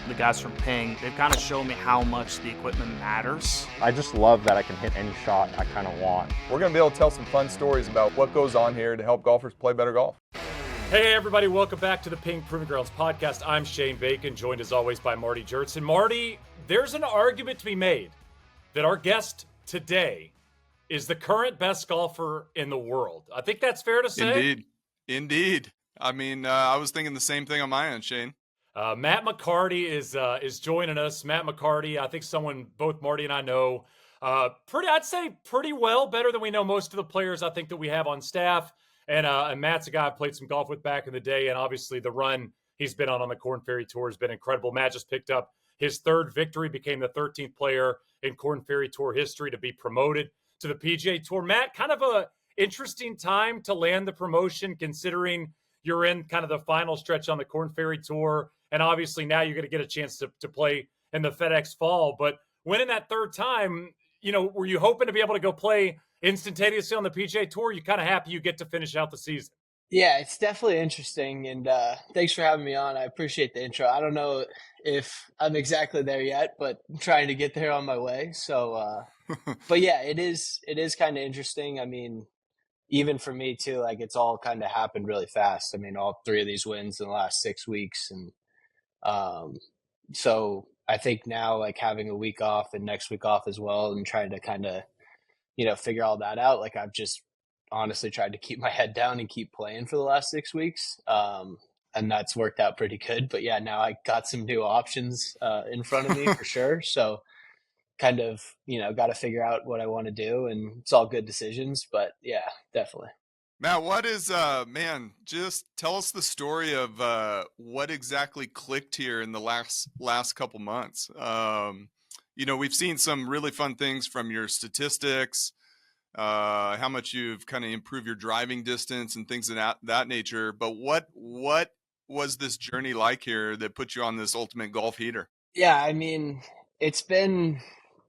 the guys from Ping, they've kind of shown me how much the equipment matters. I just love that I can hit any shot I kind of want. We're going to be able to tell some fun stories about what goes on here to help golfers play better golf. Hey everybody, welcome back to the Ping Proving Grounds podcast. I'm Shane Bacon, joined as always by Marty Jertson. Marty, there's an argument to be made that our guest today is the current best golfer in the world. I think that's fair to say. Indeed. I mean, I was thinking the same thing on my end, Shane. Matt McCarty is joining us. Matt McCarty, I think someone both Marty and I know pretty well, better than we know most of the players I think that we have on staff. And Matt's a guy I've played some golf with back in the day, and obviously the run he's been on the Korn Ferry Tour has been incredible. Matt just picked up his third victory, became the 13th player in Korn Ferry Tour history to be promoted to the PGA Tour. Matt, kind of a interesting time to land the promotion considering you're in kind of the final stretch on the Korn Ferry Tour, and obviously now you're going to get a chance to play in the FedEx Fall. But winning that third time, were you hoping to be able to go play instantaneously on the PGA Tour? You kind of happy you get to finish out the season? Yeah, it's definitely interesting, and thanks for having me on. I appreciate the intro. I don't know if I'm exactly there yet, but I'm trying to get there on my way. So, but yeah, it is kind of interesting. I mean, even for me too, like it's all kind of happened really fast. I mean, all three of these wins in the last 6 weeks, and so I think now like having a week off and next week off as well, and trying to kind of figure all that out. Like I've just honestly tried to keep my head down and keep playing for the last 6 weeks. And that's worked out pretty good, but yeah, now I got some new options, in front of me for sure. So kind of, got to figure out what I want to do, and it's all good decisions, but yeah, definitely. Matt, what is, just tell us the story of, what exactly clicked here in the last couple months. We've seen some really fun things from your statistics, how much you've kind of improved your driving distance and things of that nature. But what was this journey like here that put you on this ultimate golf heater? Yeah, I mean,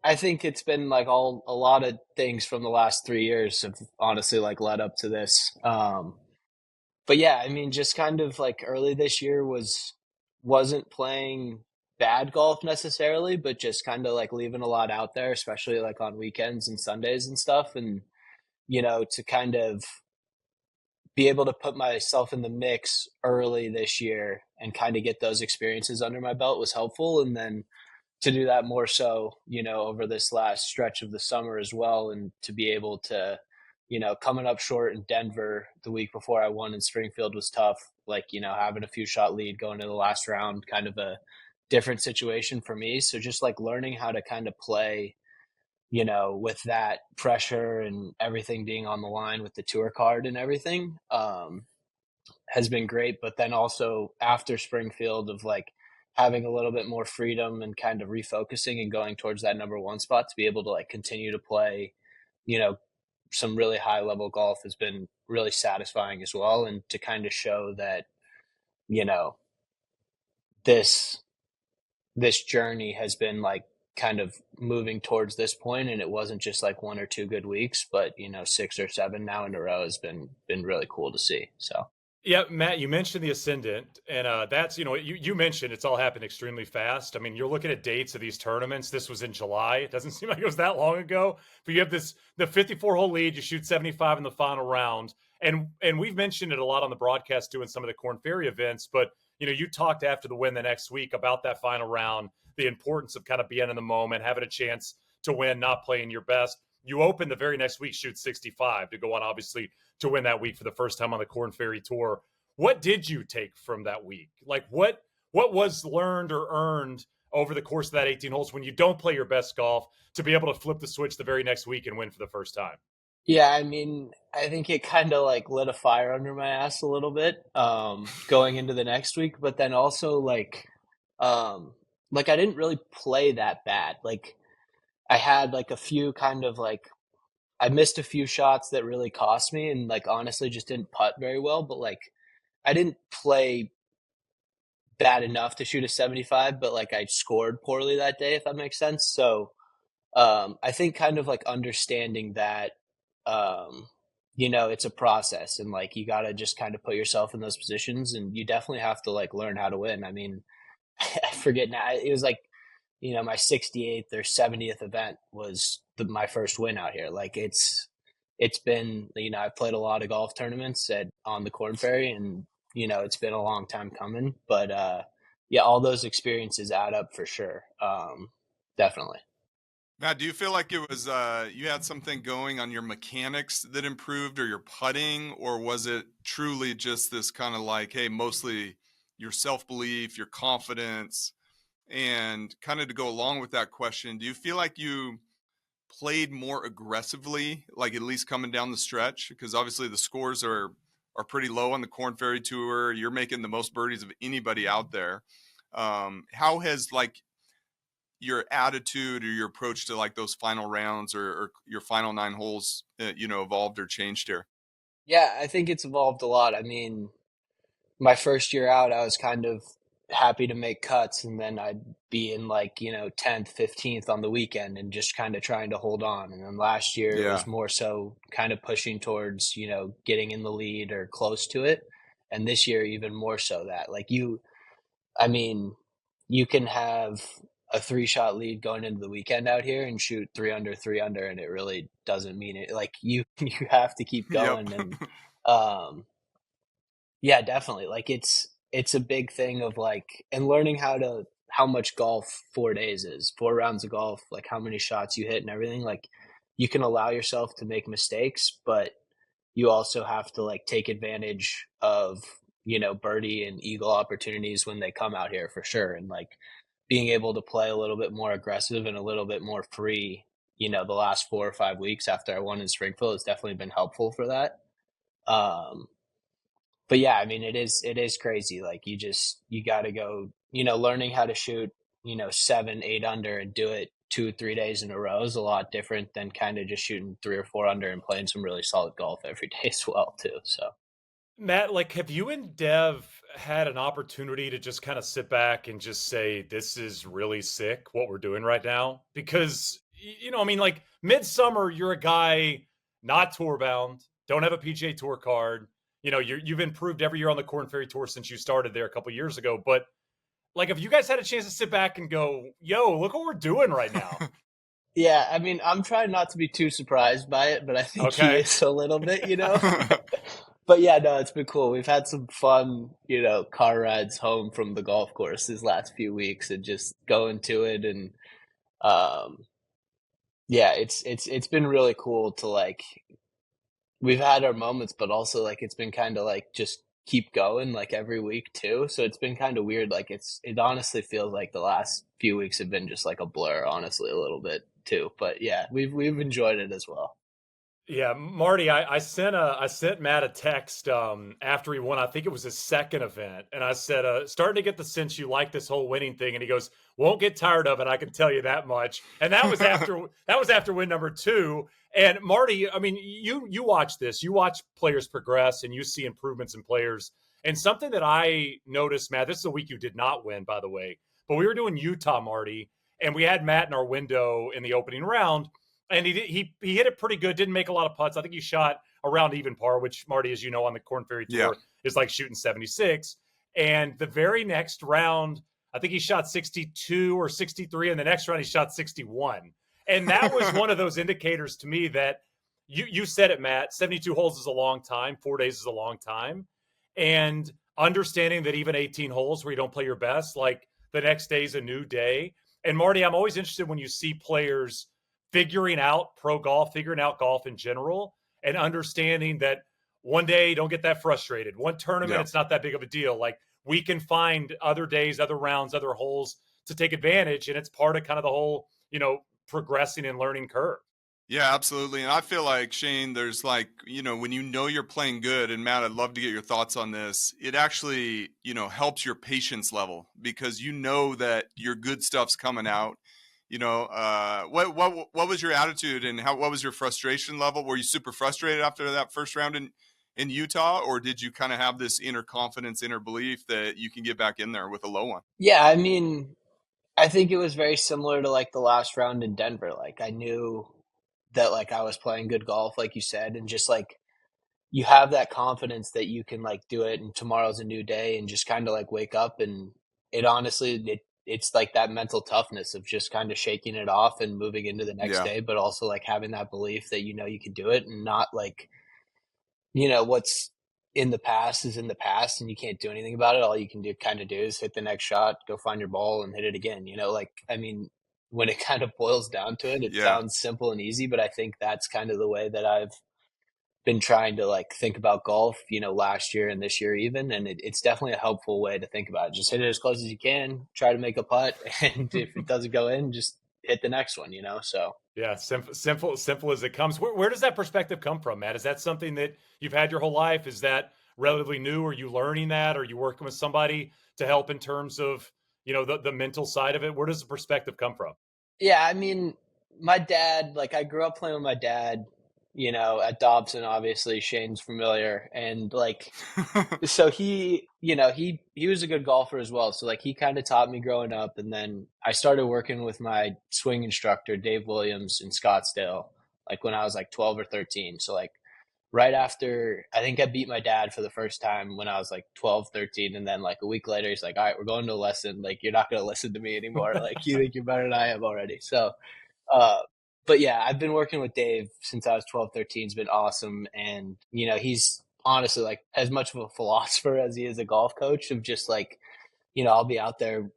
I think it's been like a lot of things from the last 3 years have honestly like led up to this. But yeah, I mean, just kind of like early this year wasn't playing bad golf necessarily, but just kind of like leaving a lot out there, especially like on weekends and Sundays and stuff. And, to kind of be able to put myself in the mix early this year and kind of get those experiences under my belt was helpful. And then to do that more so, over this last stretch of the summer as well. And to be able to, coming up short in Denver the week before I won in Springfield was tough. Like, having a few shot lead going to the last round, kind of a different situation for me. So just like learning how to kind of play, with that pressure and everything being on the line with the tour card and everything, has been great. But then also after Springfield of like having a little bit more freedom and kind of refocusing and going towards that number one spot to be able to like continue to play, some really high level golf has been really satisfying as well. And to kind of show that, this journey has been like kind of moving towards this point, and it wasn't just like 1 or 2 good weeks, but 6 or 7 now in a row has been really cool to see. So yeah, Matt, you mentioned the Ascendant, and that's, you mentioned it's all happened extremely fast. I mean, you're looking at dates of these tournaments. This was in July. It doesn't seem like it was that long ago, but you have the 54-hole lead, you shoot 75 in the final round. And we've mentioned it a lot on the broadcast doing some of the Korn Ferry events, but you talked after the win the next week about that final round, the importance of kind of being in the moment, having a chance to win, not playing your best. You open the very next week, shoot 65 to go on, obviously, to win that week for the first time on the Korn Ferry Tour. What did you take from that week? Like what was learned or earned over the course of that 18 holes when you don't play your best golf to be able to flip the switch the very next week and win for the first time? yeah, I mean, I think it kind of like lit a fire under my ass a little bit, going into the next week, but then also like I didn't really play that bad. Like I had like a few kind of like, I missed a few shots that really cost me, and like honestly just didn't putt very well, but like I didn't play bad enough to shoot a 75, but like I scored poorly that day, if that makes sense. So I think kind of like understanding that it's a process, and like you got to just kind of put yourself in those positions, and you definitely have to like learn how to win. I mean, I forget now. It was like, my 68th or 70th event was my first win out here. Like it's been, I've played a lot of golf tournaments on the Korn Ferry, and, it's been a long time coming, but, yeah, all those experiences add up for sure. Definitely. Matt, do you feel like it was you had something going on your mechanics that improved, or your putting, or was it truly just this kind of like, hey, mostly your self-belief, your confidence? And kind of to go along with that question, do you feel like you played more aggressively, like at least coming down the stretch? Because obviously the scores are pretty low on the Korn Ferry Tour. You're making the most birdies of anybody out there. How has like your attitude or your approach to like those final rounds or your final 9 holes, evolved or changed here? Yeah, I think it's evolved a lot. I mean, my first year out, I was kind of happy to make cuts, and then I'd be in like, 10th, 15th on the weekend and just kind of trying to hold on. And then last year it Yeah. was more so kind of pushing towards, getting in the lead or close to it. And this year, even more so that like I mean, you can have a 3-shot lead going into the weekend out here and shoot 3 under, and it really doesn't mean it. Like you have to keep Yep. going. And, yeah, definitely. Like it's a big thing of like, and learning how much golf 4 days is, 4 rounds of golf, like how many shots you hit and everything. Like you can allow yourself to make mistakes, but you also have to like take advantage of, birdie and eagle opportunities when they come out here for sure. And like being able to play a little bit more aggressive and a little bit more free, the last 4 or 5 weeks after I won in Springfield has definitely been helpful for that. Um, but yeah, I mean, it is crazy. Like you got to go, learning how to shoot, 7, 8 under and do it 2, 3 days in a row is a lot different than kind of just shooting 3 or 4 under and playing some really solid golf every day as well too. So Matt, like, have you and Dev had an opportunity to just kind of sit back and just say, this is really sick what we're doing right now? Because, I mean, like, midsummer, you're a guy not tour bound, don't have a PGA Tour card. You've improved every year on the Korn Ferry Tour since you started there a couple years ago. But, like, have you guys had a chance to sit back and go, yo, look what we're doing right now? yeah, I mean, I'm trying not to be too surprised by it, but I think he Okay. is a little bit, But yeah, no, it's been cool. We've had some fun, car rides home from the golf course these last few weeks and just going to it. And yeah, it's been really cool to like, we've had our moments, but also like it's been kind of like just keep going like every week too. So it's been kind of weird. Like it honestly feels like the last few weeks have been just like a blur, honestly, a little bit too. But yeah, we've enjoyed it as well. Yeah, Marty, I sent Matt a text after he won. I think it was his second event, and I said, starting to get the sense you like this whole winning thing. And he goes, "Won't get tired of it, I can tell you that much." And that was after win number 2. And Marty, I mean, you watch this, you watch players progress, and you see improvements in players. And something that I noticed, Matt, this is a week you did not win, by the way, but we were doing Utah, Marty, and we had Matt in our window in the opening round. And he hit it pretty good. Didn't make a lot of putts. I think he shot around even par, which Marty, as you know, on the Korn Ferry Tour is like shooting 76. And the very next round, I think he shot 62 or 63. And the next round, he shot 61. And that was one of those indicators to me that you said it, Matt. 72 holes is a long time. 4 days is a long time. And understanding that even 18 holes where you don't play your best, like the next day is a new day. And Marty, I'm always interested when you see players figuring out pro golf, figuring out golf in general, and understanding that one day don't get that frustrated. One tournament, it's not that big of a deal. Like we can find other days, other rounds, other holes to take advantage. And it's part of kind of the whole, progressing and learning curve. Yeah, absolutely. And I feel like, Shane, there's like, when you're playing good, and Matt, I'd love to get your thoughts on this. It actually, helps your patience level because you know that your good stuff's coming out. What was your attitude and what was your frustration level? Were you super frustrated after that first round in Utah, or did you kind of have this inner confidence, inner belief that you can get back in there with a low one? Yeah, I mean, I think it was very similar to like the last round in Denver. Like I knew that like I was playing good golf, like you said, and just like you have that confidence that you can like do it and tomorrow's a new day and just kind of like wake up and it honestly, it's like that mental toughness of just kind of shaking it off and moving into the next Yeah. day, but also like having that belief that, you can do it and not like, what's in the past is in the past and you can't do anything about it. All you can do is hit the next shot, go find your ball and hit it again. Like, I mean, when it kind of boils down to it, it Yeah. sounds simple and easy, but I think that's kind of the way that I've been trying to like think about golf, last year and this year even. And it's definitely a helpful way to think about it. Just hit it as close as you can, try to make a putt. And if it doesn't go in, just hit the next one, So Yeah, simple as it comes. Where does that perspective come from, Matt? Is that something that you've had your whole life? Is that relatively new? Are you learning that? Are you working with somebody to help in terms of, the mental side of it? Where does the perspective come from? yeah, I mean, my dad, like I grew up playing with my dad, at Dobson, obviously Shane's familiar. And like, so he was a good golfer as well. So like he kind of taught me growing up. And then I started working with my swing instructor, Dave Williams in Scottsdale, like when I was like 12 or 13. So like right after, I think I beat my dad for the first time when I was like 12, 13. And then like a week later, he's like, all right, we're going to a lesson. Like, you're not going to listen to me anymore. Like you think you're better than I am already. So, uh, but yeah, I've been working with Dave since I was 12, 13. It's been awesome. And, he's honestly like as much of a philosopher as he is a golf coach of just like, I'll be out there,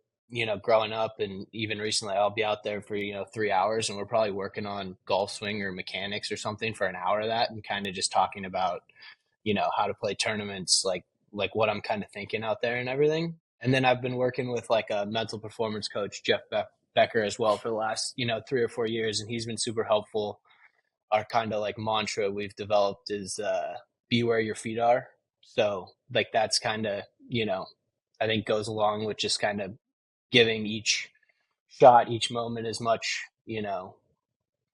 growing up and even recently I'll be out there for, 3 hours and we're probably working on golf swing or mechanics or something for an hour of that and kind of just talking about, how to play tournaments, like what I'm kind of thinking out there and everything. And then I've been working with like a mental performance coach, Jeff Becker as well for the last, 3 or 4 years. And he's been super helpful. Our kind of like mantra we've developed is be where your feet are. So like that's kind of, I think goes along with just kind of giving each shot, each moment as much,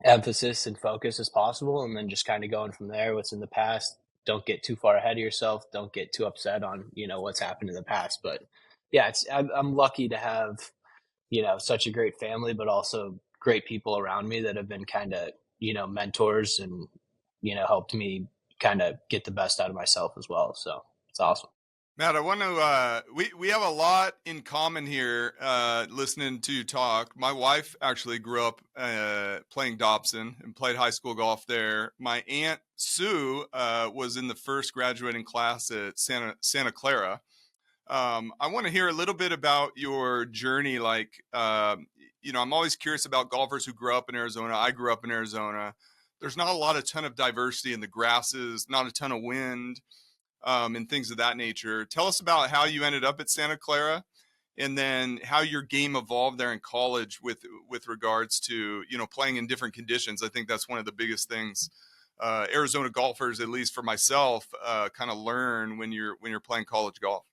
emphasis and focus as possible. And then just kind of going from there, what's in the past, don't get too far ahead of yourself. Don't get too upset on, what's happened in the past. But yeah, I'm lucky to have, such a great family, but also great people around me that have been kind of, mentors and, helped me kind of get the best out of myself as well. So it's awesome. Matt, I want to, we have a lot in common here, listening to you talk. My wife actually grew up playing Dobson and played high school golf there. My aunt Sue was in the first graduating class at Santa Clara. I want to hear a little bit about your journey. Like, I'm always curious about golfers who grew up in Arizona. I grew up in Arizona. There's not a ton of diversity in the grasses, not a ton of wind. And things of that nature. Tell us about how you ended up at Santa Clara and then how your game evolved there in college with regards to, playing in different conditions. I think that's one of the biggest things Arizona golfers, at least for myself, kind of learn when you're playing college golf.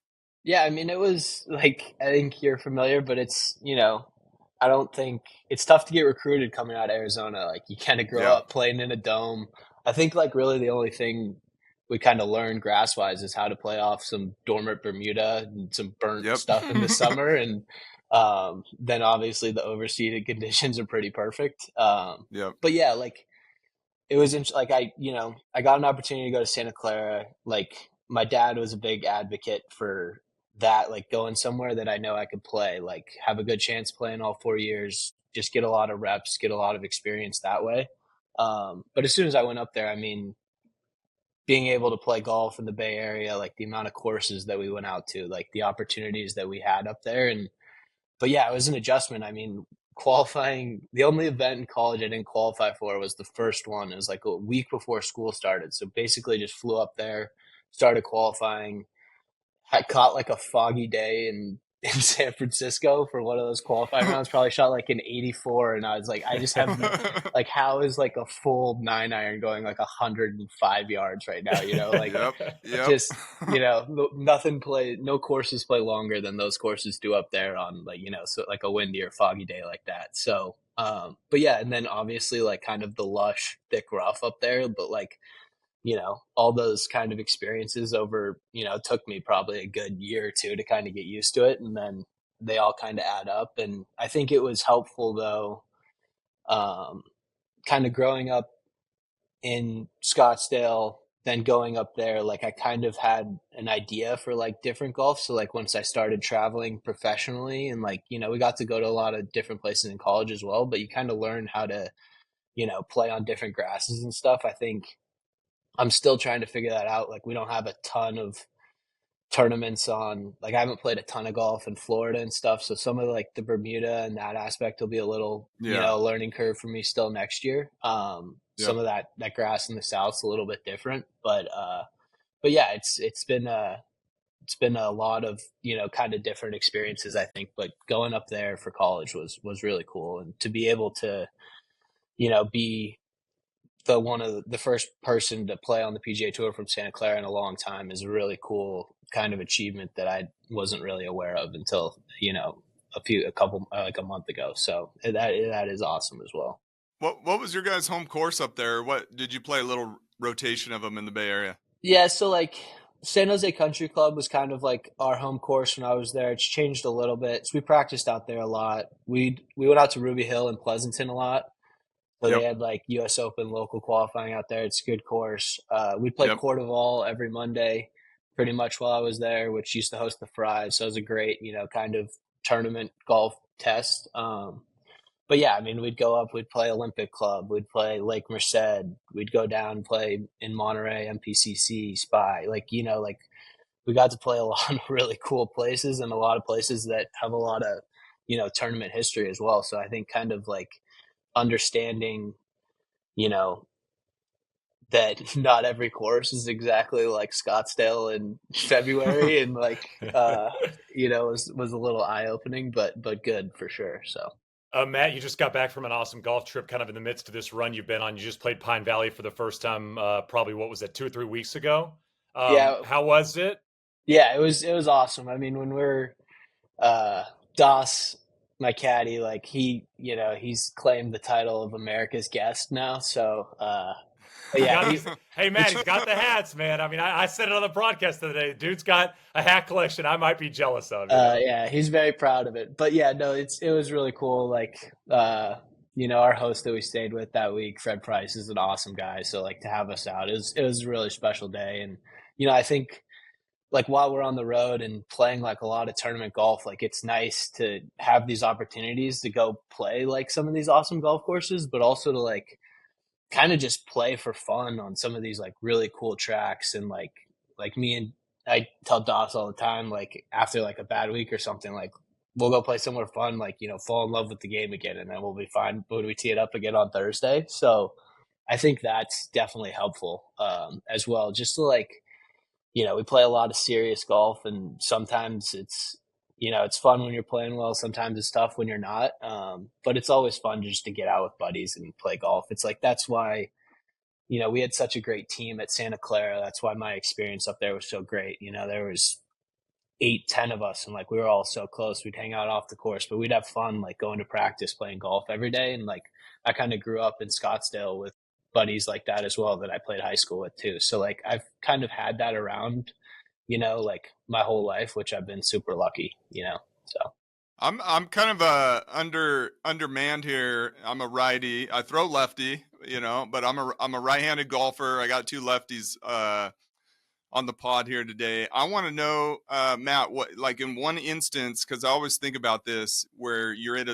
Yeah, I mean, it was like, I think you're familiar, but it's, I don't think it's tough to get recruited coming out of Arizona. Like you kind of grow up playing in a dome. I think like really the only thing we kind of learned grass wise is how to play off some dormant Bermuda and some burnt stuff in the summer. And then obviously the overseeded conditions are pretty perfect. But yeah, like it was like I got an opportunity to go to Santa Clara. Like my dad was a big advocate for that, like going somewhere that I know I could play, like have a good chance playing all 4 years, just get a lot of reps, get a lot of experience that way. But as soon as I went up there, I mean, being able to play golf in the Bay Area, like the amount of courses that we went out to, like the opportunities that we had up there. But yeah, it was an adjustment. I mean, qualifying, the only event in college I didn't qualify for was the first one. It was like a week before school started. So basically just flew up there, started qualifying. I caught like a foggy day in San Francisco for one of those qualifying rounds, probably shot like an 84. And I was like, I just have like, how is like a full 9-iron going like 105 yards right now? Like just, no courses play longer than those courses do up there on like, so like a windy or foggy day like that. So, but yeah. And then obviously like kind of the lush, thick rough up there, but like, all those kind of experiences over, took me probably a good year or two to kind of get used to it. And then they all kind of add up. And I think it was helpful though, kind of growing up in Scottsdale, then going up there, like I kind of had an idea for like different golf. So like once I started traveling professionally and like, you know, we got to go to a lot of different places in college as well, but you kind of learn how to, you know, play on different grasses and stuff. I think I'm still trying to figure that out. Like we don't have a ton of tournaments on, like I haven't played a ton of golf in Florida and stuff. So some of like the Bermuda and that aspect will be a little, you know, learning curve for me still next year. Some of that grass in the South's a little bit different, but yeah, it's been a lot of, you know, kind of different experiences, I think, but going up there for college was really cool. And to be able to, you know, be one of the first person to play on the PGA Tour from Santa Clara in a long time is a really cool kind of achievement that I wasn't really aware of until, you know, like a month ago. So that is awesome as well. What was your guys' home course up there? What did you play a little rotation of them in the Bay Area? Yeah, so like San Jose Country Club was kind of like our home course when I was there. It's changed a little bit. So we practiced out there a lot. We went out to Ruby Hill and Pleasanton a lot. So they had like US Open local qualifying out there. It's a good course. We'd play Cordoval every Monday pretty much while I was there, which used to host the Fries. So it was a great, you know, kind of tournament golf test. But yeah, I mean, we'd go up, we'd play Olympic Club, we'd play Lake Merced, we'd go down and play in Monterey, MPCC, Spy. Like, you know, like we got to play a lot of really cool places and a lot of places that have a lot of, you know, tournament history as well. So I think kind of like understanding, you know, that not every course is exactly like Scottsdale in February and like, you know, was a little eye opening, but good for sure. So. Matt, you just got back from an awesome golf trip kind of in the midst of this run you've been on. You just played Pine Valley for the first time, probably, what was that, 2 or 3 weeks ago? Yeah. How was it? Yeah, it was awesome. I mean, when we're Das, my caddy, like he, you know, he's claimed the title of America's guest now. So, yeah. Hey, Matt, he's got the hats, man. I mean, I said it on the broadcast the other day. Dude's got a hat collection I might be jealous of. Yeah, he's very proud of it. But yeah, no, it was really cool. Like, you know, our host that we stayed with that week, Fred Price, is an awesome guy. So like to have us out, it was a really special day. And, you know, I think like while we're on the road and playing like a lot of tournament golf, like it's nice to have these opportunities to go play like some of these awesome golf courses, but also to like kind of just play for fun on some of these like really cool tracks. And like me and I tell Doss all the time, like after like a bad week or something, like we'll go play somewhere fun, like, you know, fall in love with the game again, and then we'll be fine when we tee it up again on Thursday. So I think that's definitely helpful as well. Just to like, you know, we play a lot of serious golf, and sometimes it's, you know, it's fun when you're playing well. Sometimes it's tough when you're not. But it's always fun just to get out with buddies and play golf. It's like, that's why, you know, we had such a great team at Santa Clara. That's why my experience up there was so great. You know, there was 8-10 of us, and like we were all so close. We'd hang out off the course, but we'd have fun like going to practice playing golf every day. And like I kind of grew up in Scottsdale with buddies like that as well that I played high school with too. So like I've kind of had that around, you know, like my whole life, which I've been super lucky, you know. So I'm kind of undermanned here. I'm a righty. I throw lefty, you know, but I'm a right-handed golfer. I got 2 lefties on the pod here today. I want to know, Matt, what, like in one instance, because I always think about this, where you're at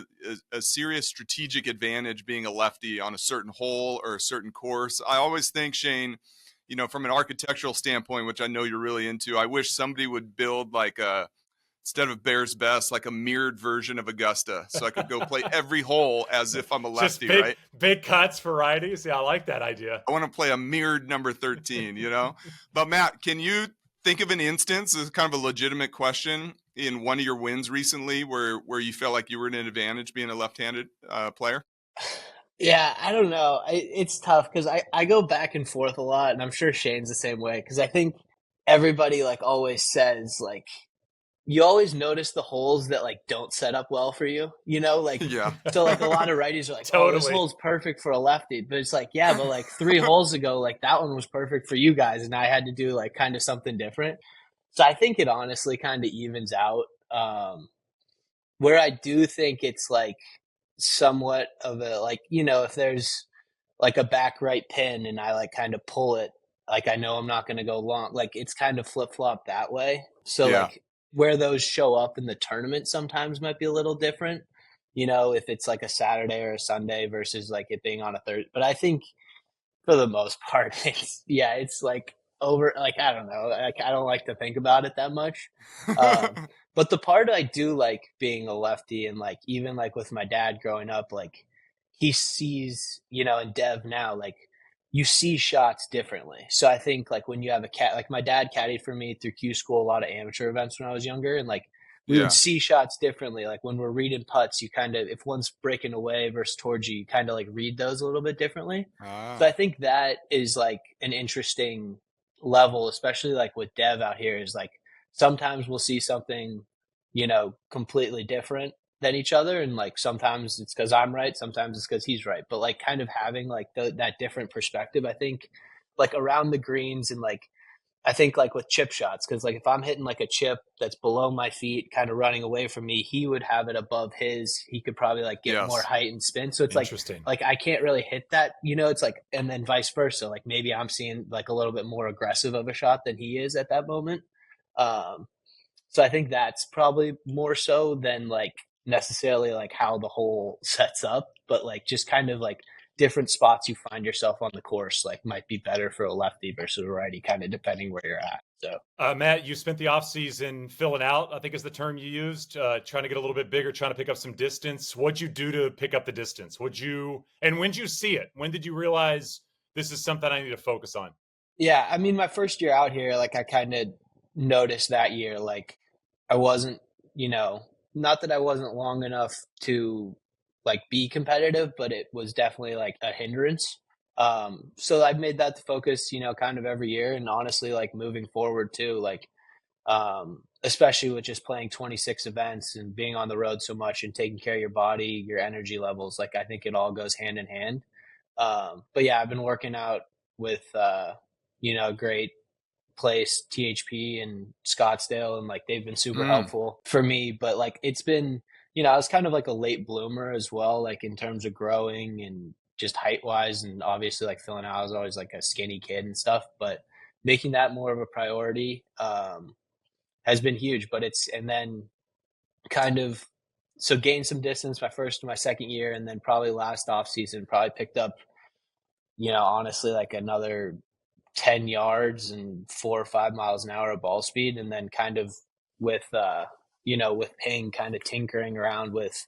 a serious strategic advantage being a lefty on a certain hole or a certain course. I always think, Shane, you know, from an architectural standpoint, which I know you're really into, I wish somebody would build like instead of Bears Best, like a mirrored version of Augusta, so I could go play every hole as if I'm a lefty, just right? Big cuts for righties. Yeah, I like that idea. I want to play a mirrored number 13, you know? But Matt, can you think of an instance, this is kind of a legitimate question, in one of your wins recently where you felt like you were in an advantage being a left-handed player? Yeah, I don't know. It's tough because I go back and forth a lot, and I'm sure Shane's the same way, because I think everybody like always says like, you always notice the holes that like don't set up well for you, you know, like, yeah. So like a lot of righties are like, totally. Oh, this hole's perfect for a lefty, but it's like, yeah, but like 3 holes ago, like that one was perfect for you guys, and I had to do like kind of something different. So I think it honestly kind of evens out. Where I do think it's like somewhat of a, like, you know, if there's like a back right pin and I like kind of pull it like I know I'm not going to go long. Like it's kind of flip flop that way. So Yeah. like where those show up in the tournament sometimes might be a little different. You know, if it's like a Saturday or a Sunday versus like it being on a Thursday. But I think for the most part, it's like over. Like I don't know. Like I don't like to think about it that much. But the part I do like being a lefty, and like even like with my dad growing up, like he sees, you know, and Dev now, like you see shots differently. So I think like when you have a cat, like my dad caddied for me through Q school, a lot of amateur events when I was younger, and like we Yeah. would see shots differently. Like when we're reading putts, you kind of, if one's breaking away versus towards you, you kind of like read those a little bit differently. So I think that is like an interesting level, especially like with Dev out here, is like sometimes we'll see something, you know, completely different than each other. And like sometimes it's because I'm right, sometimes it's because he's right. But like kind of having like that different perspective, I think, like around the greens and like, I think like with chip shots, because like if I'm hitting like a chip that's below my feet, kind of running away from me, he would have it above his. He could probably like get more height and spin. So it's Interesting. like I can't really hit that, you know. It's like, and then vice versa. Like maybe I'm seeing like a little bit more aggressive of a shot than he is at that moment. So I think that's probably more so than like necessarily like how the hole sets up, but like just kind of like different spots you find yourself on the course like might be better for a lefty versus a righty, kind of depending where you're at. So Matt, you spent the offseason filling out, I think is the term you used, trying to get a little bit bigger, trying to pick up some distance. What'd you do to pick up the distance? When'd you see it? When did you realize this is something I need to focus on? yeah, I mean, my first year out here, like I kind of noticed that year, like I wasn't, you know, not that I wasn't long enough to like be competitive, but it was definitely like a hindrance. So I've made that the focus, you know, kind of every year, and honestly, like moving forward too, like especially with just playing 26 events and being on the road so much and taking care of your body, your energy levels, like I think it all goes hand in hand. But yeah, I've been working out with you know, great place, THP and Scottsdale, and like they've been super helpful for me. But like it's been, you know, I was kind of like a late bloomer as well, like in terms of growing and just height wise, and obviously like filling out, I was always like a skinny kid and stuff, but making that more of a priority has been huge. But it's, and then kind of, so gained some distance my first and my second year, and then probably last off season probably picked up, you know, honestly like another 10 yards and 4 or 5 miles an hour of ball speed. And then kind of with, you know, with Ping kind of tinkering around with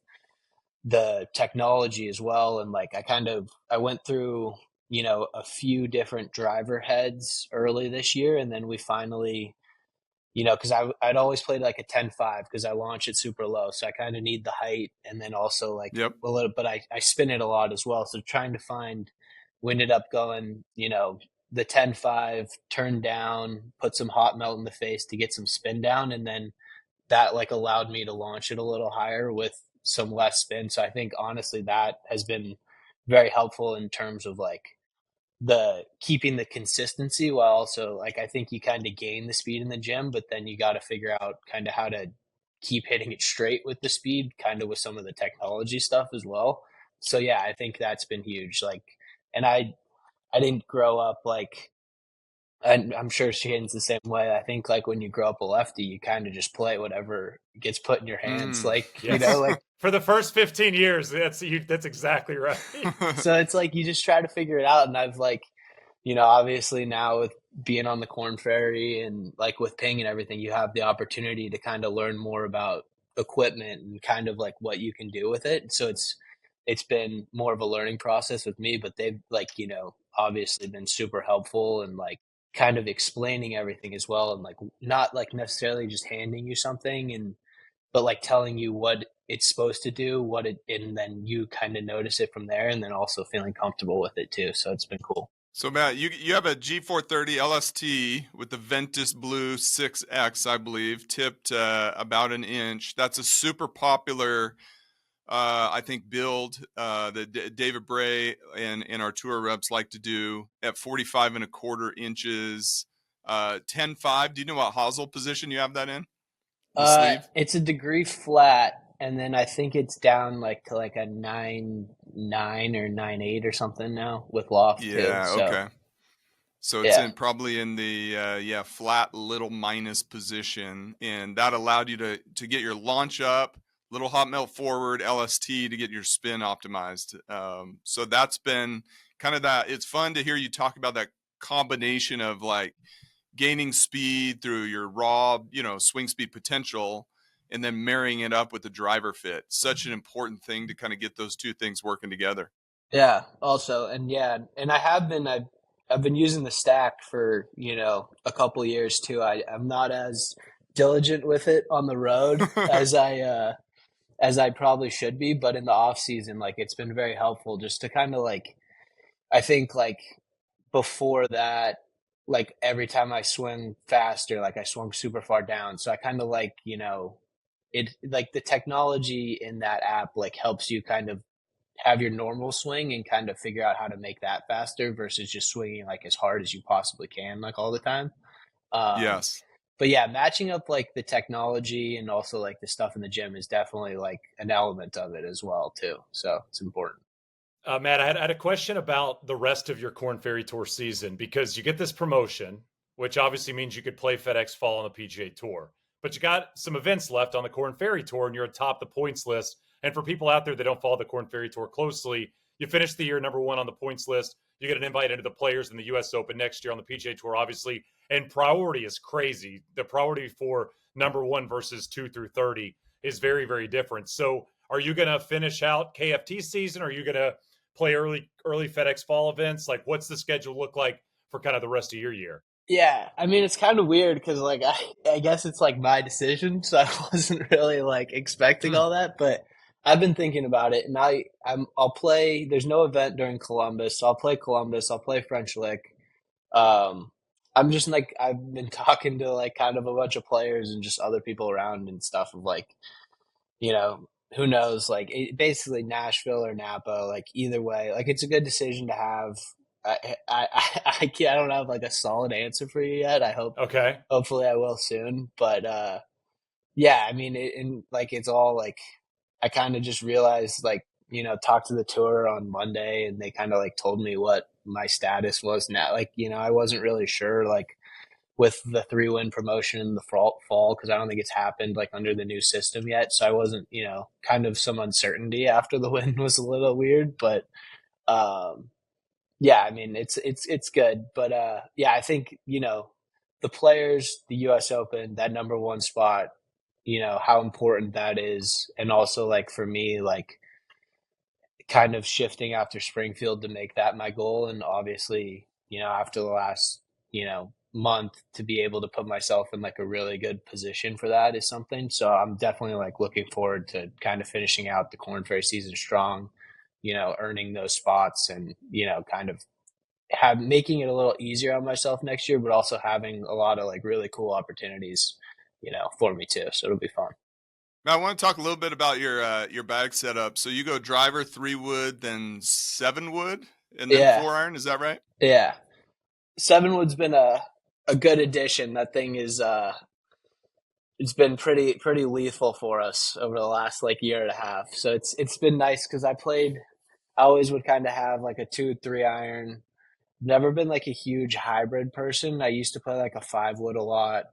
the technology as well. And like, I went through, you know, a few different driver heads early this year. And then we finally, you know, cause I'd always played like a 10-5 cause I launch it super low. So I kind of need the height, and then also like a little, but I spin it a lot as well. So trying to find, we ended up going, you know, the 10-5 turned down, put some hot melt in the face to get some spin down. And then that like allowed me to launch it a little higher with some less spin. So I think honestly that has been very helpful in terms of like the keeping the consistency, while also like I think you kind of gain the speed in the gym, but then you got to figure out kind of how to keep hitting it straight with the speed, kind of with some of the technology stuff as well. So yeah, I think that's been huge. Like, and I didn't grow up like, and I'm sure Shane's the same way. I think like when you grow up a lefty, you kind of just play whatever gets put in your hands. Like, yes. You know, like for the first 15 years, that's exactly right. So it's like, you just try to figure it out. And I've like, you know, obviously now with being on the Korn Ferry and like with Ping and everything, you have the opportunity to kind of learn more about equipment and kind of like what you can do with it. So it's been more of a learning process with me, but they've like, you know, obviously been super helpful and like kind of explaining everything as well. And like, not like necessarily just handing you something but like telling you what it's supposed to do, and then you kind of notice it from there, and then also feeling comfortable with it too. So it's been cool. So Matt, you have a G430 LST with the Ventus Blue 6X, I believe, tipped about an inch. That's a super popular, I think, build that David Bray and our tour reps like to do at 45.25 inches, 10-5. Do you know what hosel position you have that in? The sleeve? It's a degree flat, and then I think it's down like to like a 9.9 or 9.8 or something now with loft. Yeah, too, so. okay. So it's Yeah. in probably in the flat little minus position, and that allowed you to get your launch up, little hot melt forward, LST to get your spin optimized. So that's been kind of that. It's fun to hear you talk about that combination of like gaining speed through your raw, swing speed potential, and then marrying it up with the driver fit. Such an important thing to kind of get those two things working together. Yeah. Also, and I've been using the stack for, a couple years too. I'm not as diligent with it on the road as I probably should be, but in the off season, like it's been very helpful just to kind of like, I think like before that, like every time I swing faster, like I swung super far down. So I kind of like, it like the technology in that app like helps you kind of have your normal swing and kind of figure out how to make that faster versus just swinging like as hard as you possibly can, like all the time. Um, Yes. but yeah, matching up like the technology and also like the stuff in the gym is definitely like an element of it as well too. So it's important. Matt, I had a question about the rest of your Korn Ferry Tour season, because you get this promotion, which obviously means you could play FedEx Fall on the PGA Tour. But you got some events left on the Korn Ferry Tour, and you're atop the points list. And for people out there that don't follow the Korn Ferry Tour closely, you finish the year number 1 on the points list. You get an invite into the Players in the U.S. Open next year on the PGA Tour, obviously. And priority is crazy. The priority for number 1 versus 2 through 30 is very, very different. So are you going to finish out KFT season? Or are you going to play early FedEx Fall events? Like, what's the schedule look like for kind of the rest of your year? Yeah, I mean it's kind of weird because like I guess it's like my decision, so I wasn't really like expecting all that, but I've been thinking about it, and I'll play. There's no event during Columbus, so I'll play Columbus. I'll play French Lick. Um, I'm just like I've been talking to like kind of a bunch of players and just other people around and stuff of like who knows, like basically Nashville or Napa, like either way, like it's a good decision to have. I don't have like a solid answer for you yet. Okay. Hopefully I will soon, but yeah, I mean, and like it's all like I kind of just realized like talked to the tour on Monday, and they kind of like told me what my status was now. Like I wasn't really sure like with the 3-win promotion in the fall because I don't think it's happened like under the new system yet. So I wasn't kind of some uncertainty after the win was a little weird, but um yeah, I mean it's good, but yeah, I think the Players, the U.S. Open, that number 1 spot, how important that is, and also like for me, like kind of shifting after Springfield to make that my goal, and obviously after the last month to be able to put myself in like a really good position for that is something. So I'm definitely like looking forward to kind of finishing out the Korn Ferry season strong, earning those spots and, kind of making it a little easier on myself next year, but also having a lot of like really cool opportunities, for me too. So it'll be fun. Now, I want to talk a little bit about your bag setup. So you go driver, 3-wood, then 7-wood, and then 4-iron. Is that right? Yeah. 7-wood's been a good addition. That thing is it's been pretty lethal for us over the last like year and a half. So it's been nice because I always would kind of have like a 2-3-iron. Never been like a huge hybrid person. I used to play like a 5-wood a lot.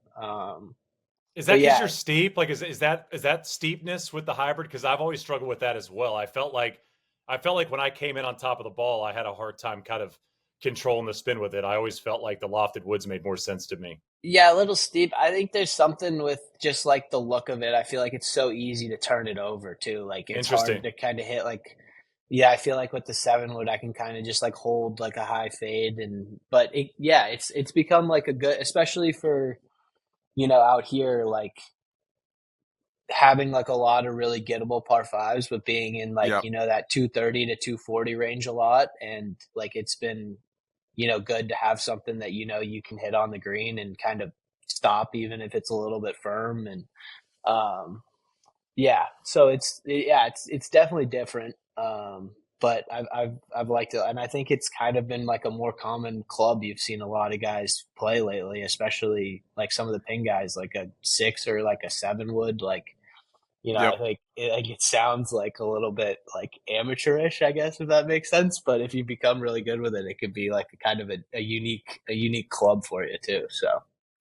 Is that because you're steep? Like, is that steepness with the hybrid? Because I've always struggled with that as well. I felt like when I came in on top of the ball, I had a hard time kind of controlling the spin with it. I always felt like the lofted woods made more sense to me. Yeah, a little steep. I think there's something with just like the look of it. I feel like it's so easy to turn it over too. Like it's hard to kind of hit like. Yeah, I feel like with the 7-wood, I can kind of just like hold like a high fade, but it's become like a good, especially for out here, like having like a lot of really gettable par 5s, but being in like that 230 to 240 range a lot, and like it's been good to have something that you can hit on the green and kind of stop even if it's a little bit firm, and so it's definitely different. But I've liked it, and I think it's kind of been like a more common club you've seen a lot of guys play lately, especially like some of the pin guys, like a 6 or like a 7-wood. Like You know, Yep. I think it sounds like a little bit like amateurish, I guess, if that makes sense. But if you become really good with it, it could be like a kind of a unique club for you too.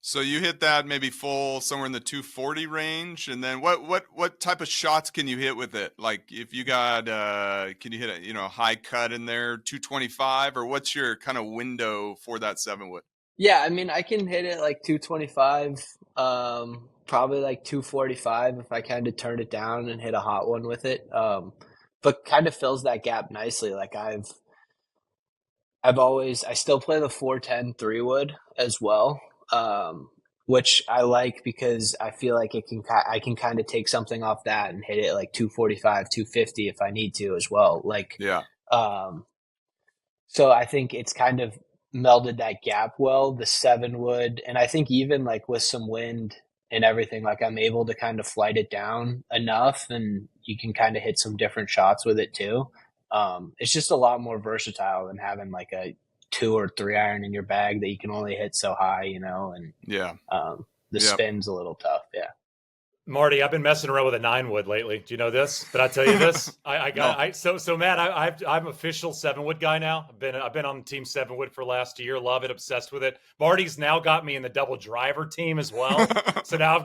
So you hit that maybe full somewhere in the 240 range, and then what type of shots can you hit with it? Like if you got can you hit a high cut in there 225, or what's your kind of window for that 7-wood? Yeah, I mean, I can hit it like 225, probably like 245 if I kind of turn it down and hit a hot one with it. But kind of fills that gap nicely. Like I still play the 410 3-wood as well, which I like because I feel like I can kind of take something off that and hit it like 245, 250 if I need to as well. Like, Yeah. so I think it's kind of melded that gap well, the 7-wood, and I think even like with some wind and everything, like I'm able to kind of flight it down enough, and you can kind of hit some different shots with it too. It's just a lot more versatile than having like a 2 or 3 iron in your bag that you can only hit so high, and Yeah. the Yep. spin's a little tough. Yeah. Marty, I've been messing around with a 9-wood lately. Do you know this? Did I tell you this? So Matt, I'm official 7-wood guy now. I've been on team 7-wood for last year. Love it, obsessed with it. Marty's now got me in the double driver team as well. So now I've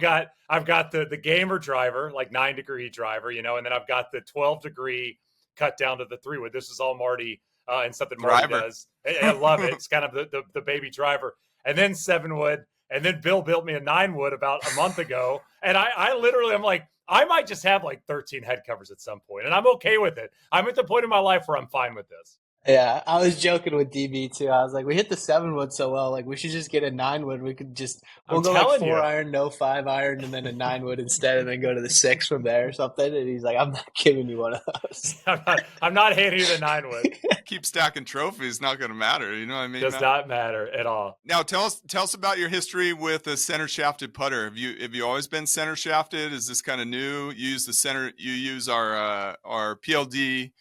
got the gamer driver, like 9-degree driver, and then I've got the 12-degree cut down to the 3-wood. This is all Marty and something Marty Driver. does. I love it. It's kind of the baby driver, and then 7-wood. And then Bill built me a 9-wood about a month ago. And I literally, I'm like, I might just have like 13 head covers at some point, and I'm okay with it. I'm at the point in my life where I'm fine with this. Yeah, I was joking with DB too. I was like, we hit the 7-wood so well, like we should just get a 9-wood. We'll go like 4 iron, no 5 iron, and then a 9-wood instead, and then go to the 6 from there or something. And he's like, I'm not giving you one of those. I'm not handing you the 9-wood. Keep stacking trophies, not going to matter. You know what I mean? Does not matter at all. Now tell us about your history with a center shafted putter. Have you always been center shafted? Is this kind of new? You use our PLD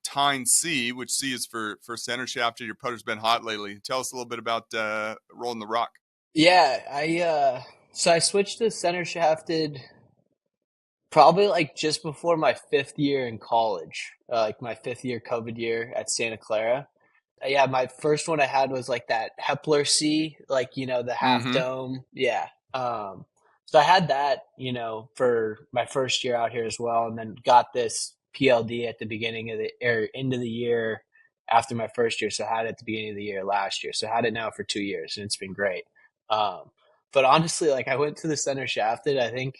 Tine C, which C is for center shafted. Your putter's been hot lately. Tell us a little bit about rolling the rock. Yeah, so I switched to center shafted probably like just before my 5th year in college, like my 5th year COVID year at Santa Clara. Yeah, my first one I had was like that Hepler C, like, the half dome. Yeah. So I had that, for my first year out here as well, and then got this PLD at the beginning of end of the year after my first year. So I had it at the beginning of the year last year. So I had it now for 2 years, and it's been great. But honestly, like I went to the center shafted, I think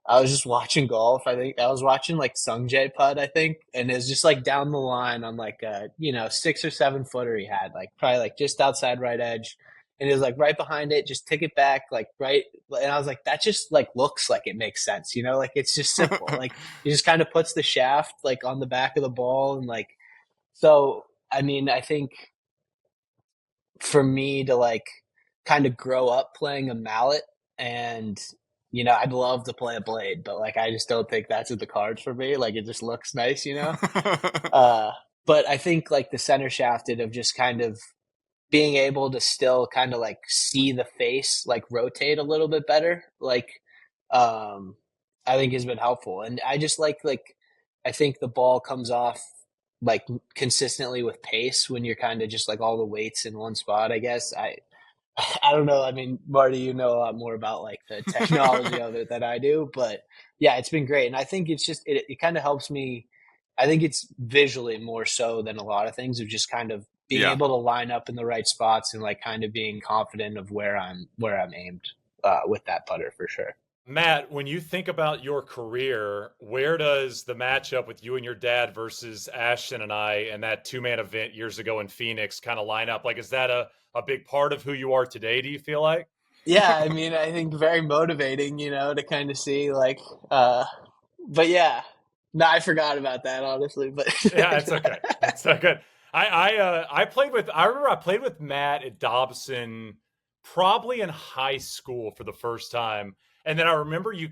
I was just watching golf. I think I was watching like Sungjae putt, I think. And it was just like down the line on like a, 6 or 7 footer he had, like probably like just outside right edge. And it was like right behind it, just tick it back, like right. And I was like, that just like looks like it makes sense, like it's just simple. Like he just kind of puts the shaft like on the back of the ball. And like, so, I mean, I think for me to like kind of grow up playing a mallet, and I'd love to play a blade, but like I just don't think that's in the cards for me. Like it just looks nice, But I think like the center shafted of just kind of being able to still kind of like see the face like rotate a little bit better, like I think has been helpful. And I just like I think the ball comes off like consistently with pace when you're kind of just like all the weights in one spot, I guess. I don't know. I mean, Marty, you know a lot more about like the technology of it than I do, but yeah, it's been great. And I think it's just, it kind of helps me. I think it's visually more so than a lot of things, of just kind of being able to line up in the right spots and like kind of being confident of where I'm aimed with that putter for sure. Matt, when you think about your career, where does the matchup with you and your dad versus Ashton and I and that 2-man event years ago in Phoenix kind of line up? Like, is that a big part of who you are today, do you feel like? Yeah, I mean, I think very motivating, to kind of see like, but yeah, no, I forgot about that, honestly, but yeah, it's okay. It's not good. I remember I played with Matt at Dobson probably in high school for the first time. And then I remember you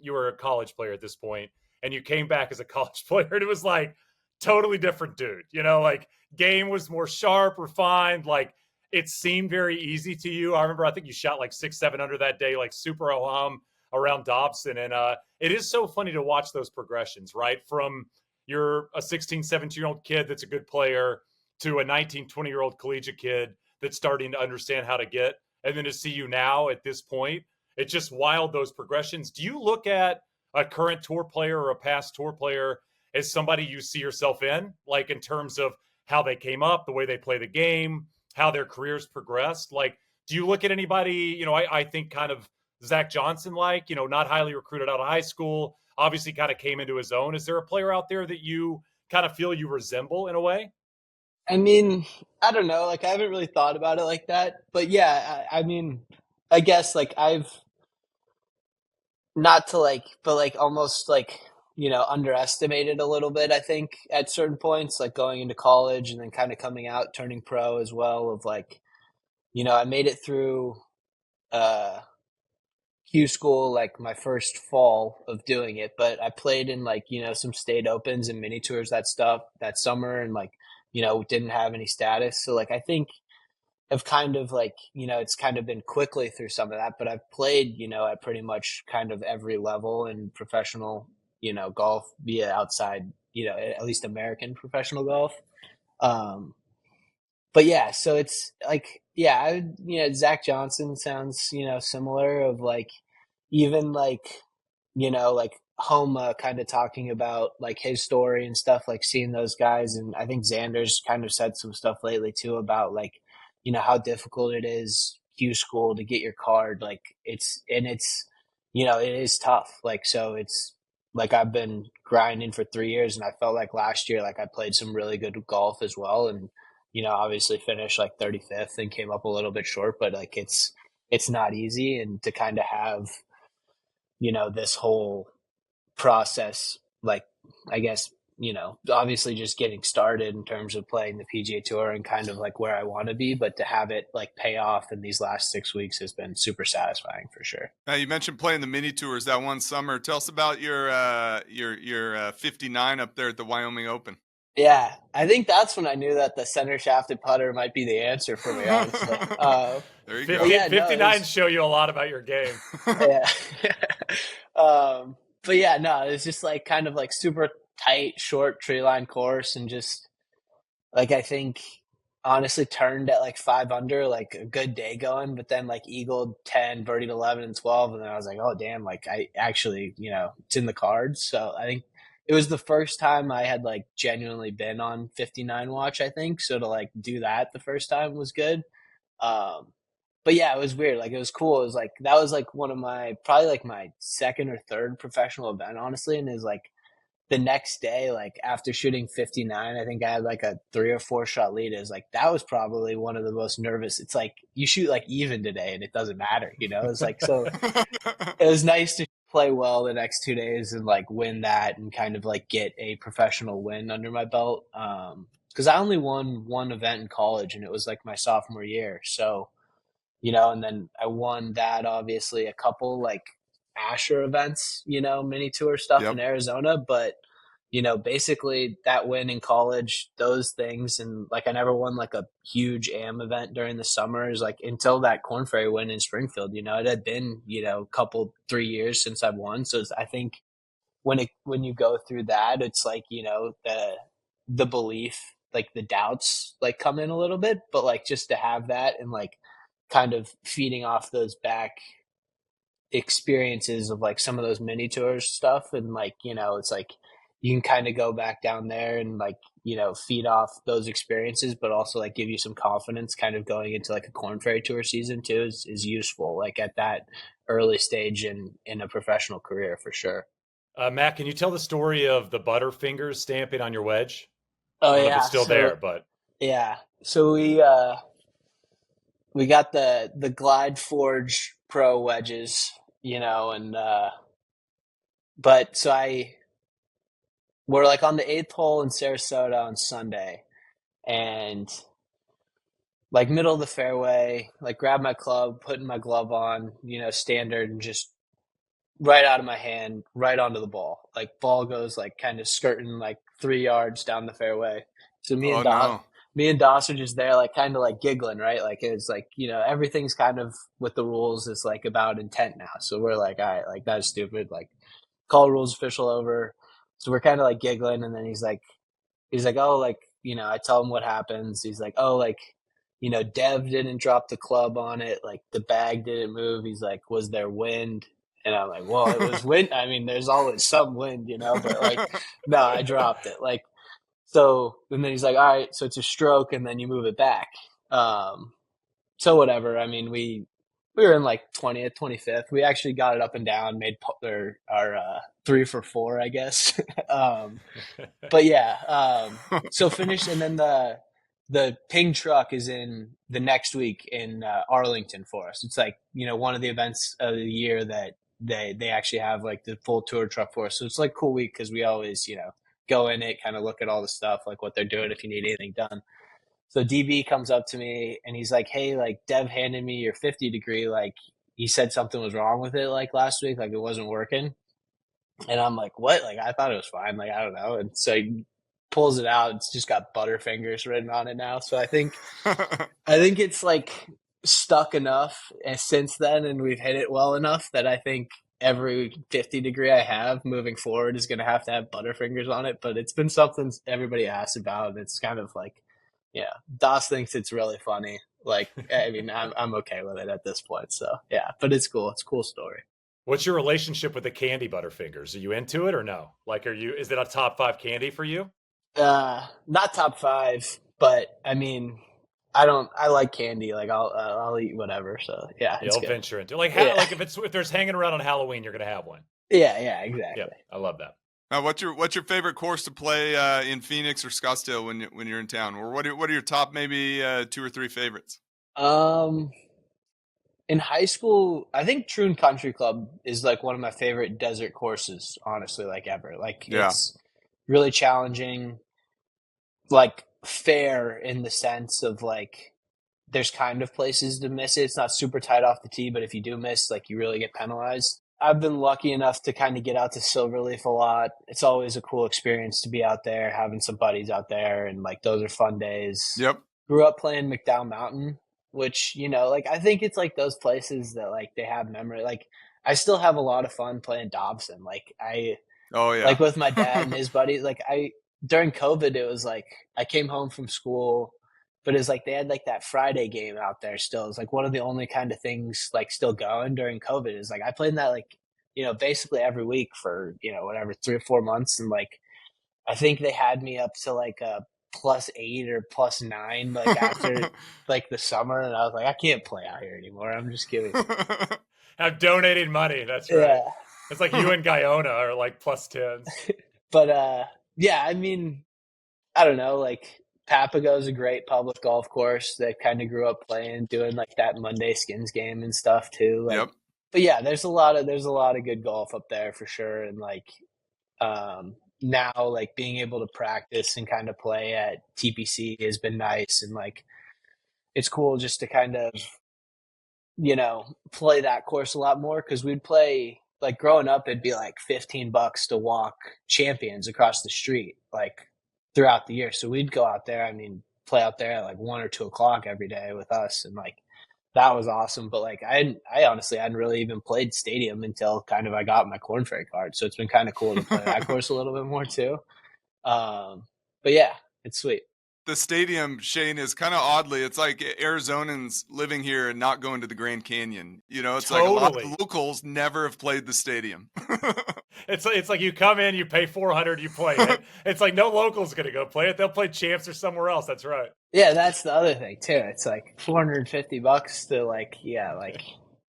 were a college player at this point, and you came back as a college player, and it was like totally different dude, like game was more sharp, refined, like it seemed very easy to you. I think you shot like 6-7 under that day, like super ho-hum. around Dobson. And it is so funny to watch those progressions, right? From you're a 16, 17-year-old kid that's a good player to a 19, 20-year-old collegiate kid that's starting to understand how to get, and then to see you now at this point, it's just wild, those progressions. Do you look at a current tour player or a past tour player as somebody you see yourself in, like in terms of how they came up, the way they play the game, how their careers progressed? Like, do you look at anybody, I think kind of Zach Johnson, like, not highly recruited out of high school, obviously kind of came into his own. Is there a player out there that you kind of feel you resemble in a way? I mean, I don't know. Like, I haven't really thought about it like that. But yeah, I mean, I guess like I've not to like, but like almost like, underestimated a little bit, I think, at certain points, like going into college and then kind of coming out, turning pro as well. Of like, I made it through uh, Q school like my first fall of doing it, but I played in like, some state opens and mini tours, that summer, and like, didn't have any status. So like, I think I've kind of like, it's kind of been quickly through some of that, but I've played, at pretty much kind of every level in professional, golf via outside, at least American professional golf. Um, but yeah, so it's like, yeah, Zach Johnson sounds, similar of like, even like, like Homa kind of talking about like his story and stuff, like seeing those guys. And I think Xander's kind of said some stuff lately too about like, how difficult it is Q school to get your card. Like it's, it is tough. Like, so it's like, I've been grinding for 3 years and I felt like last year, like I played some really good golf as well. And, obviously finished like 35th and came up a little bit short, but like, it's not easy. And to kind of have, this whole process, like, I guess, obviously just getting started in terms of playing the PGA Tour and kind of like where I want to be, but to have it like pay off in these last 6 weeks has been super satisfying for sure. You mentioned playing the mini tours that one summer. Tell us about your 59 up there at the Wyoming Open. Yeah, I think that's when I knew that the center shafted putter might be the answer for me, honestly. There you go. Yeah, 59 show you a lot about your game. Yeah. But yeah, no, it's just like kind of like super tight, short tree line course, and just like I think honestly turned at like 5 under, like a good day going, but then like eagled 10, birdied 11 and 12, and then I was like, oh damn, like I actually, it's in the cards. So I think it was the first time I had like genuinely been on 59 watch, I think. So to like do that the first time was good. But yeah, it was weird. Like it was cool. It was like, that was like one of my, probably like my second or third professional event, honestly. And it was like the next day, like after shooting 59, I think I had like a 3 or 4 shot lead. It was like, that was probably one of the most nervous. It's like you shoot like even today and it doesn't matter, It's like, so it was nice to play well the next 2 days and like win that and kind of like get a professional win under my belt. Cause I only won one event in college and it was like my sophomore year. So, and then I won that, obviously a couple like Asher events, mini tour stuff in Arizona, but basically that win in college, those things. And like, I never won like a huge AM event during the summers, like until that Korn Ferry win in Springfield, it had been, a couple, 3 years since I've won. So I think when you go through that, it's like, the belief, like the doubts like come in a little bit, but like just to have that and like kind of feeding off those back experiences of like some of those mini tours stuff. And like, it's like, you can kind of go back down there and like, feed off those experiences, but also like give you some confidence kind of going into like a Korn Ferry Tour season too is useful, like at that early stage in a professional career for sure. Matt, can you tell the story of the Butterfingers stamping on your wedge? Oh, I don't know yeah. if it's still there, but yeah. So we got the Glide Forge Pro wedges, and but so we're like on the 8th hole in Sarasota on Sunday, and like middle of the fairway, like grab my club, putting my glove on, standard, and just right out of my hand, right onto the ball. Like ball goes like kind of skirting like 3 yards down the fairway. So me me and Doss are just there, like kind of like giggling, right? Like it's like, you know, everything's kind of with the rules is like about intent now. So we're like, all right, like that's stupid. Like call rules official over. So we're kind of like giggling, and then he's like, oh, like, you know, I tell him what happens. He's like, oh, like, you know, Dev didn't drop the club on it. Like the bag didn't move. He's like, was there wind? And I'm like, well, it was wind. I mean, there's always some wind, you know, but like, no, I dropped it. Like, so, and then he's like, all right, so it's a stroke and then you move it back. So whatever. I mean, we were in like 20th, 25th. We actually got it up and down, made our 3 for 4, I guess. But yeah, so finished. And then the ping truck is in the next week in Arlington for us. It's like, you know, one of the events of the year that they actually have like the full tour truck for us. So it's like a cool week because we always, you know, go in it, kind of look at all the stuff, like what they're doing if you need anything done. So DB comes up to me and he's like, hey, like Dev handed me your 50 degree. Like he said something was wrong with it like last week, like it wasn't working. And I'm like, what? Like I thought it was fine. Like I don't know. And so he pulls it out. It's just got Butterfingers written on it now. So I think it's like stuck enough since then, and we've hit it well enough that I think every 50 degree I have moving forward is going to have Butterfingers on it. But it's been something everybody asks about, and it's kind of like, yeah, Doss thinks it's really funny. Like, I mean, I'm okay with it at this point. So yeah, but it's cool. It's a cool story. What's your relationship with the candy Butterfingers? Are you into it or no? Like, is it a top 5 candy for you? Not top 5, but I mean, I like candy. Like I'll eat whatever. So yeah, you'll venture into like if there's hanging around on Halloween, you're gonna have one. Yeah, exactly. Yeah, I love that. What's your favorite course to play in Phoenix or Scottsdale when you're in town, or what are your top maybe 2 or 3 favorites? In high school, I think Troon Country Club is like one of my favorite desert courses, honestly, like ever. Like it's really challenging, like fair in the sense of like there's kind of places to miss it. It's not super tight off the tee, but if you do miss, like you really get penalized. I've been lucky enough to kind of get out to Silverleaf a lot. It's always a cool experience to be out there, having some buddies out there, and like those are fun days. Yep. Grew up playing McDowell Mountain, which, you know, like I think it's like those places that like they have memory. Like I still have a lot of fun playing Dobson. Like like with my dad and his buddies. Like during COVID, it was like I came home from school, but it's like they had like that Friday game out there still. It's like one of the only kind of things like still going during COVID is like I played in that like, you know, basically every week for, you know, whatever, 3 or 4 months. And like I think they had me up to like a +8 or +9 like after like the summer, and I was like, I can't play out here anymore. I'm just kidding. Have donated money. That's right. Yeah. It's like you and Guyona are like +10s. But yeah, I mean, I don't know, like Papago's a great public golf course that kind of grew up playing, doing like that Monday Skins game and stuff too. Like, yep. But yeah, there's a lot of good golf up there for sure. And like now like being able to practice and kind of play at TPC has been nice, and like it's cool just to kind of, you know, play that course a lot more, because we'd play like growing up it'd be like $15 to walk Champions across the street like throughout the year. So we'd go out there, I mean, play out there at like 1 or 2 o'clock every day with us, and like that was awesome. But like I honestly hadn't really even played Stadium until kind of I got my Korn Ferry card, so it's been kind of cool to play that course a little bit more too. But yeah, it's sweet. The Stadium, Shane, is kind of oddly, it's like Arizonans living here and not going to the Grand Canyon. You know, it's totally. Like a lot of locals never have played the Stadium. It's like you come in, you pay $400, you play it. It's like no local's going to go play it. They'll play Champs or somewhere else. That's right. Yeah, that's the other thing too. It's like $450 to like, yeah, like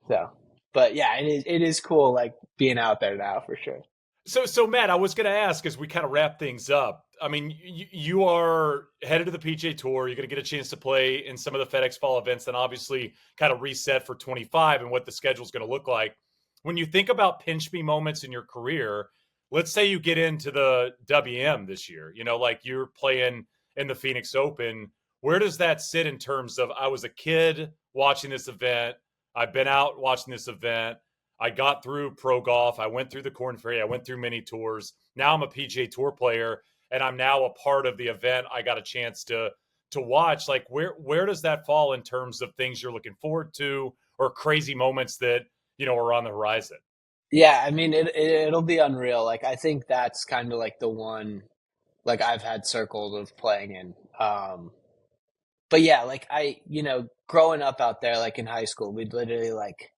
so. But yeah, it is cool like being out there now for sure. So Matt, I was going to ask as we kind of wrap things up. I mean, you are headed to the PGA Tour. You're going to get a chance to play in some of the FedEx Fall events, then obviously kind of reset for 25 and what the schedule is going to look like. When you think about pinch me moments in your career, let's say you get into the WM this year, you know, like you're playing in the Phoenix Open. Where does that sit in terms of, I was a kid watching this event, I've been out watching this event, I got through pro golf, I went through the Korn Ferry, I went through mini tours. Now I'm a PGA Tour player, and I'm now a part of the event. I got a chance to to watch. Like where does that fall in terms of things you're looking forward to or crazy moments that, are on the horizon? Yeah, I mean, it'll be unreal. Like, I think that's kind of like the one, like, I've had circled of playing in. But yeah, like growing up out there, like in high school, we'd literally like,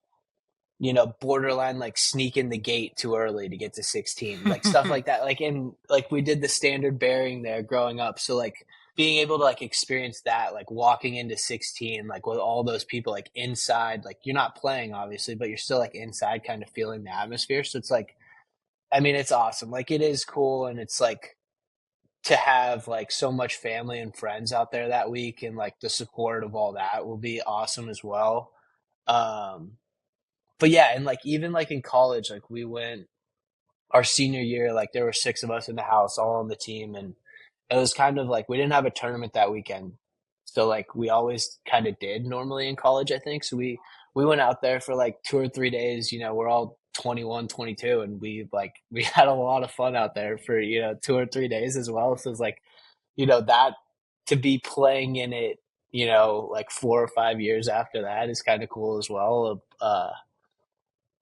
borderline like sneak in the gate too early to get to 16, like stuff like that. Like we did the standard bearing there growing up. So like being able to like experience that, like walking into 16, like with all those people like inside, like you're not playing obviously, but you're still like inside kind of feeling the atmosphere. So it's like, I mean, it's awesome. Like it is cool. And it's like to have like so much family and friends out there that week, and like the support of all that will be awesome as well. Um, but yeah, and like even like in college, like we went our senior year, like there were 6 of us in the house, all on the team, and it was kind of like we didn't have a tournament that weekend, so like we always kind of did normally in college, I think. So we went out there for like 2 or 3 days. We're all 21, 22, and we had a lot of fun out there for 2 or 3 days as well. So it's like that to be playing in it, like 4 or 5 years after that is kind of cool as well.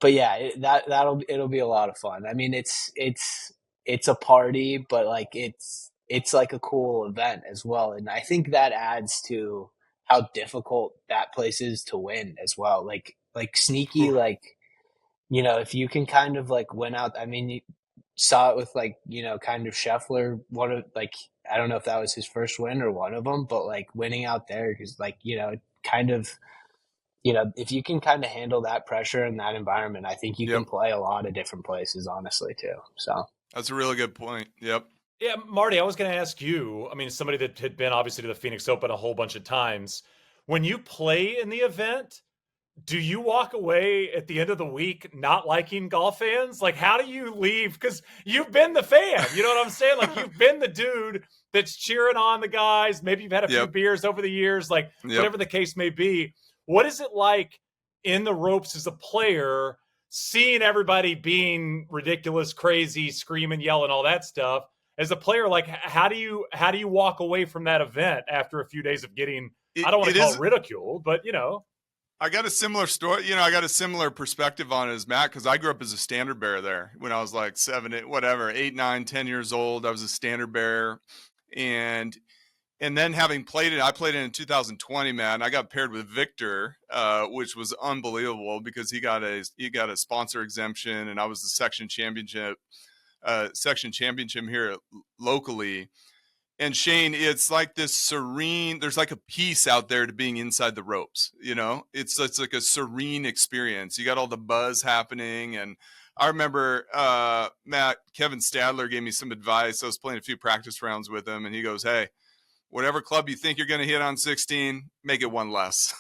But yeah, it'll be a lot of fun. I mean, it's a party, but like it's like a cool event as well, and I think that adds to how difficult that place is to win as well. Like sneaky, like if you can kind of like win out. I mean, you saw it with like kind of Scheffler. One of like I don't know if that was his first win or one of them, but like winning out there is like kind of. If you can kind of handle that pressure in that environment, I think you can play a lot of different places, honestly, too. So that's a really good point. Yep. Yeah, Marty, I was going to ask you, I mean, somebody that had been obviously to the Phoenix Open a whole bunch of times, when you play in the event, do you walk away at the end of the week not liking golf fans? Like, how do you leave? Because you've been the fan, you know what I'm saying? Like, you've been the dude that's cheering on the guys. Maybe you've had a few beers over the years, like whatever the case may be. What is it like in the ropes as a player, seeing everybody being ridiculous, crazy, screaming, yelling, all that stuff? As a player, like how do you walk away from that event after a few days of getting, I don't want to call it ridicule, but I got a similar story. I got a similar perspective on it as Matt, because I grew up as a standard bearer there when I was like 7, 8, 9, 10 years old. I was a standard bearer, and then having played it, I played it in 2020, man. I got paired with Victor, which was unbelievable because he got a sponsor exemption, and I was the section championship here locally. And Shane, it's like this serene, there's like a peace out there to being inside the ropes. It's like a serene experience. You got all the buzz happening. And I remember Kevin Stadler gave me some advice. I was playing a few practice rounds with him, and he goes, "Hey, whatever club you think you're going to hit on 16, make it one less."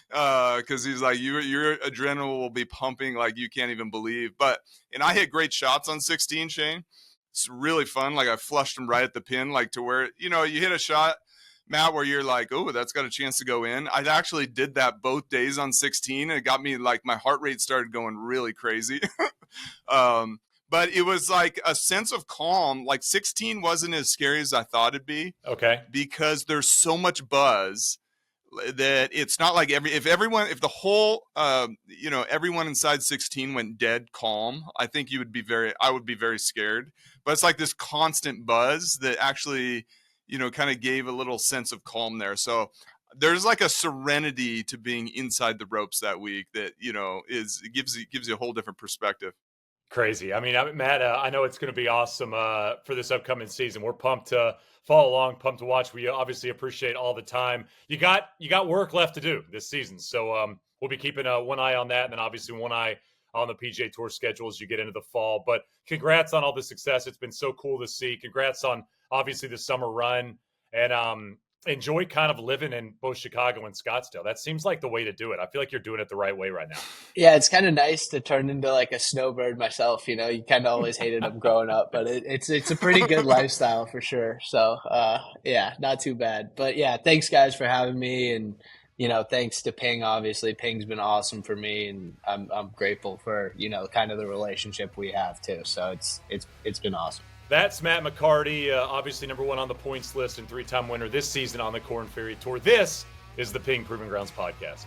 Because he's like, your adrenaline will be pumping like you can't even believe. And I hit great shots on 16, Shane. It's really fun. Like I flushed them right at the pin, like to where, you hit a shot, Matt, where you're like, oh, that's got a chance to go in. I actually did that both days on 16. And it got me like my heart rate started going really crazy. But it was like a sense of calm. Like 16 wasn't as scary as I thought it'd be. Okay. Because there's so much buzz that it's not like if the whole, everyone inside 16 went dead calm, I think I would be very scared. But it's like this constant buzz that actually, kind of gave a little sense of calm there. So there's like a serenity to being inside the ropes that week that, it gives you a whole different perspective. Crazy. I mean, Matt, I know it's going to be awesome for this upcoming season. We're pumped to follow along, pumped to watch. We obviously appreciate all the time. You got work left to do this season, so we'll be keeping one eye on that, and then obviously one eye on the PGA Tour schedule as you get into the fall. But congrats on all the success. It's been so cool to see. Congrats on obviously the summer run, and enjoy kind of living in both Chicago and Scottsdale. That seems like the way to do it. I feel like you're doing it the right way right now. Yeah, it's kind of nice to turn into like a snowbird myself. You kind of always hated them growing up, but it's a pretty good lifestyle for sure. So yeah, not too bad. But yeah, thanks guys for having me, and thanks to Ping. Obviously, Ping's been awesome for me, and I'm grateful for kind of the relationship we have too. So it's been awesome. That's Matt McCarty, obviously number 1 on the points list and 3-time winner this season on the Korn Ferry Tour. This is the Ping Proving Grounds podcast.